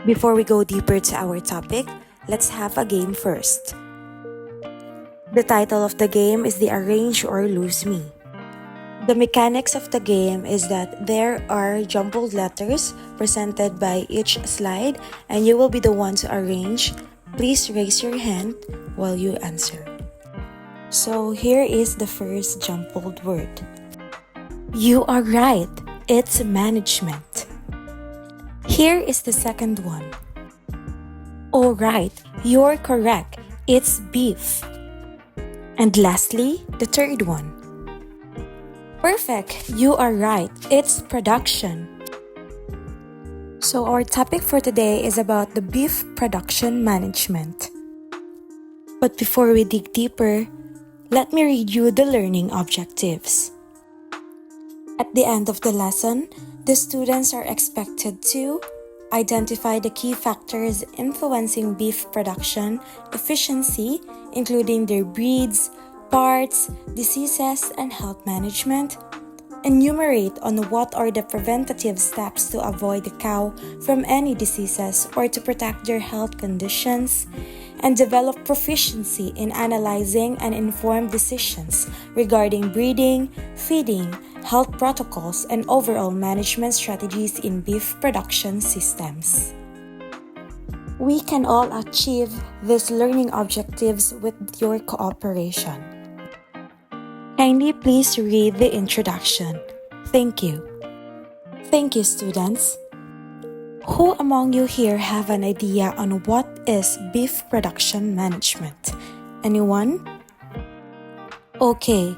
Before we go deeper to our topic, let's have a game first. The title of the game is the Arrange or Lose Me. The mechanics of the game is that there are jumbled letters presented by each slide and you will be the one to arrange. Please raise your hand while you answer. So here is the first jumbled word. You are right, it's management. Here is the second one. All right, you're correct, it's beef. And lastly, the third one. Perfect, you are right, it's production. So our topic for today is about the beef production management. But before we dig deeper, let me read you the learning objectives. At the end of the lesson, the students are expected to identify the key factors influencing beef production efficiency, including their breeds, parts, diseases, and health management. Enumerate on what are the preventative steps to avoid the cow from any diseases or to protect their health conditions. And develop proficiency in analyzing and informed decisions regarding breeding, feeding, health protocols, and overall management strategies in beef production systems. We can all achieve these learning objectives with your cooperation. Kindly please read the introduction. Thank you. Thank you, students. Who among you here have an idea on what is beef production management? Anyone? Okay,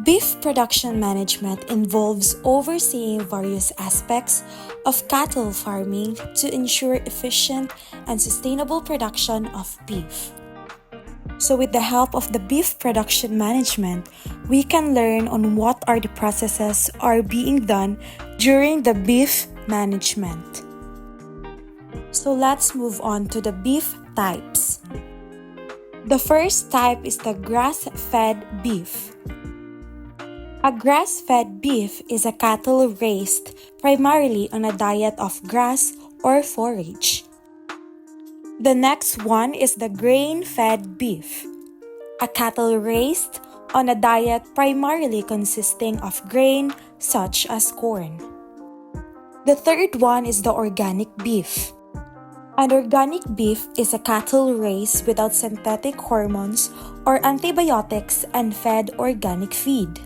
beef production management involves overseeing various aspects of cattle farming to ensure efficient and sustainable production of beef. So with the help of the beef production management, we can learn on what are the processes are being done during the beef management. So let's move on to the beef types. The first type is the grass-fed beef. A grass-fed beef is a cattle raised primarily on a diet of grass or forage. The next one is the grain-fed beef. A cattle raised on a diet primarily consisting of grain such as corn. The third one is the organic beef. An organic beef is a cattle raised without synthetic hormones or antibiotics and fed organic feed.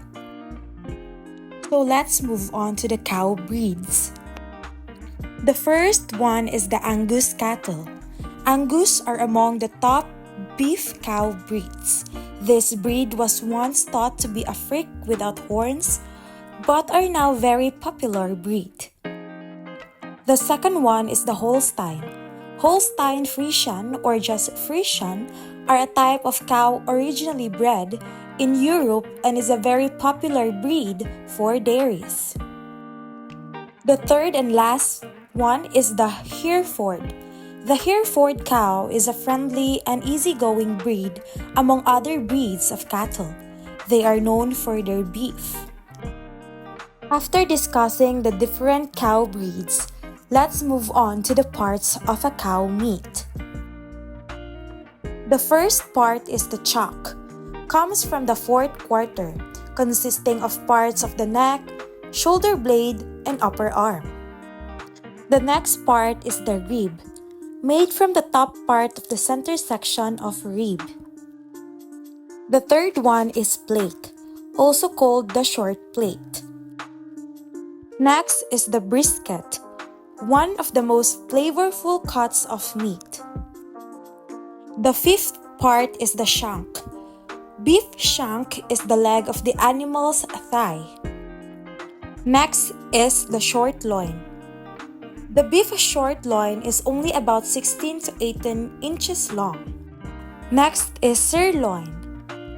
So let's move on to the cow breeds. The first one is the Angus cattle. Angus are among the top beef cow breeds. This breed was once thought to be a freak without horns, but are now very popular breed. The second one is the Holstein. Holstein Friesian or just Friesian are a type of cow originally bred in Europe and is a very popular breed for dairies. The third and last one is the Hereford. The Hereford cow is a friendly and easygoing breed among other breeds of cattle. They are known for their beef. After discussing the different cow breeds, let's move on to the parts of a cow meat. The first part is the chuck. Comes from the fourth quarter, consisting of parts of the neck, shoulder blade, and upper arm. The next part is the rib, made from the top part of the center section of rib. The third one is plate, also called the short plate. Next is the brisket, one of the most flavorful cuts of meat. The fifth part is the shank. Beef shank is the leg of the animal's thigh. Next is the short loin. The beef short loin is only about 16 to 18 inches long. Next is sirloin,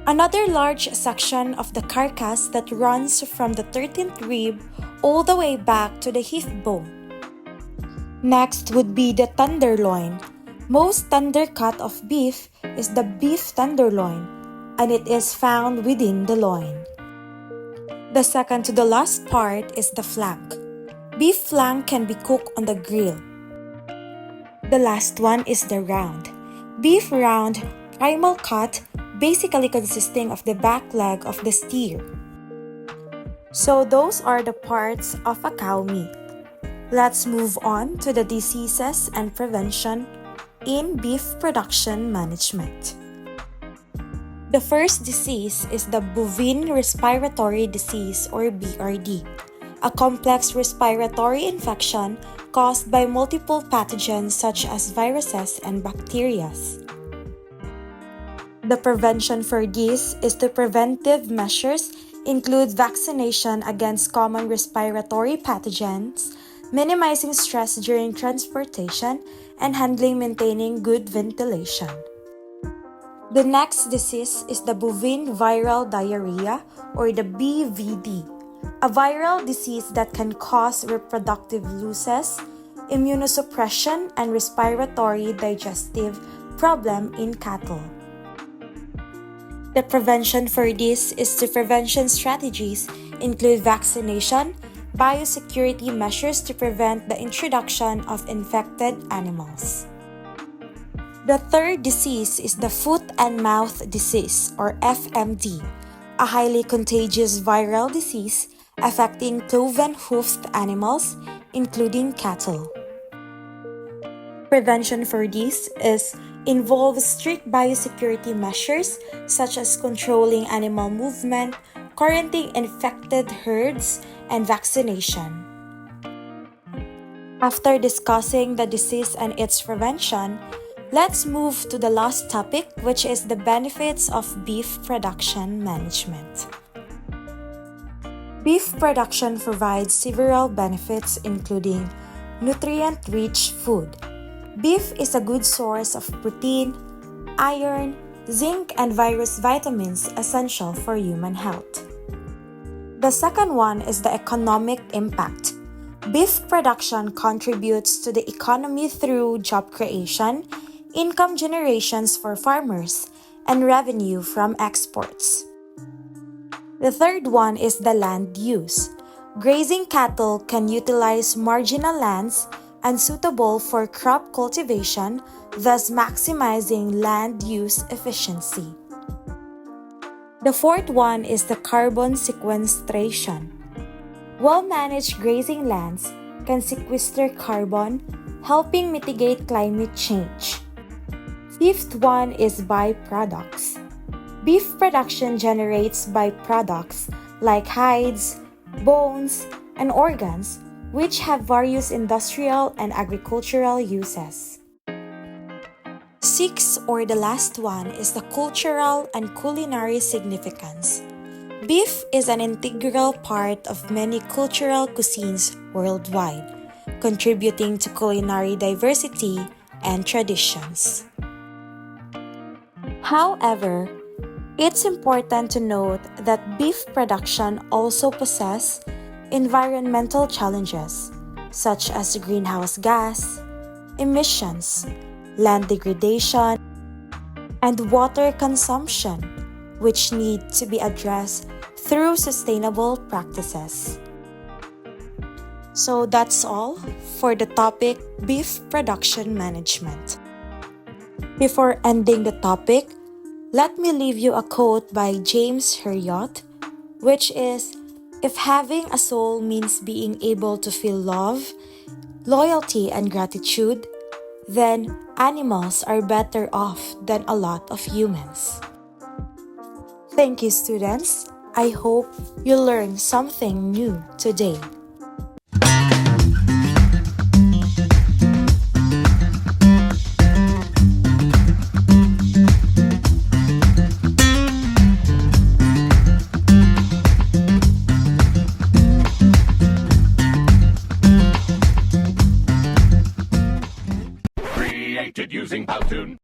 another large section of the carcass that runs from the 13th rib all the way back to the hip bone. Next would be the tenderloin. Most tender cut of beef is the beef tenderloin, and it is found within the loin. The second to the last part is the flank. Beef flank can be cooked on the grill. The last one is the round. Beef round, primal cut, basically consisting of the back leg of the steer. So those are the parts of a cow meat. Let's move on to the diseases and prevention in beef production management. The first disease is the bovine respiratory disease or BRD, a complex respiratory infection caused by multiple pathogens such as viruses and bacteria. The prevention for this is the preventive measures include vaccination against common respiratory pathogens, minimizing stress during transportation, and maintaining good ventilation. The next disease is the bovine viral diarrhea or the BVD, a viral disease that can cause reproductive losses, immunosuppression, and respiratory digestive problem in cattle. The prevention for this is the prevention strategies include vaccination, biosecurity measures to prevent the introduction of infected animals. The third disease is the foot and mouth disease or FMD, a highly contagious viral disease affecting cloven-hoofed animals, including cattle. Prevention for this involves strict biosecurity measures such as controlling animal movement, quarantining infected herds, and vaccination. After discussing the disease and its prevention, let's move to the last topic, which is the benefits of beef production management. Beef production provides several benefits including nutrient-rich food. Beef is a good source of protein, iron, zinc, and various vitamins essential for human health. The second one is the economic impact. Beef production contributes to the economy through job creation, income generations for farmers, and revenue from exports. The third one is the land use. Grazing cattle can utilize marginal lands unsuitable for crop cultivation, thus maximizing land use efficiency. The fourth one is the carbon sequestration. Well-managed grazing lands can sequester carbon, helping mitigate climate change. Fifth one is byproducts. Beef production generates byproducts like hides, bones, and organs, which have various industrial and agricultural uses. Sixth, or the last one, is the cultural and culinary significance. Beef is an integral part of many cultural cuisines worldwide, contributing to culinary diversity and traditions. However, it's important to note that beef production also possesses environmental challenges such as greenhouse gas emissions, land degradation, and water consumption, which need to be addressed through sustainable practices. So that's all for the topic beef production management. Before ending the topic, let me leave you a quote by James Herriot, which is, "If having a soul means being able to feel love, loyalty, and gratitude, then animals are better off than a lot of humans." Thank you, students. I hope you learned something new today. Using Powtoon.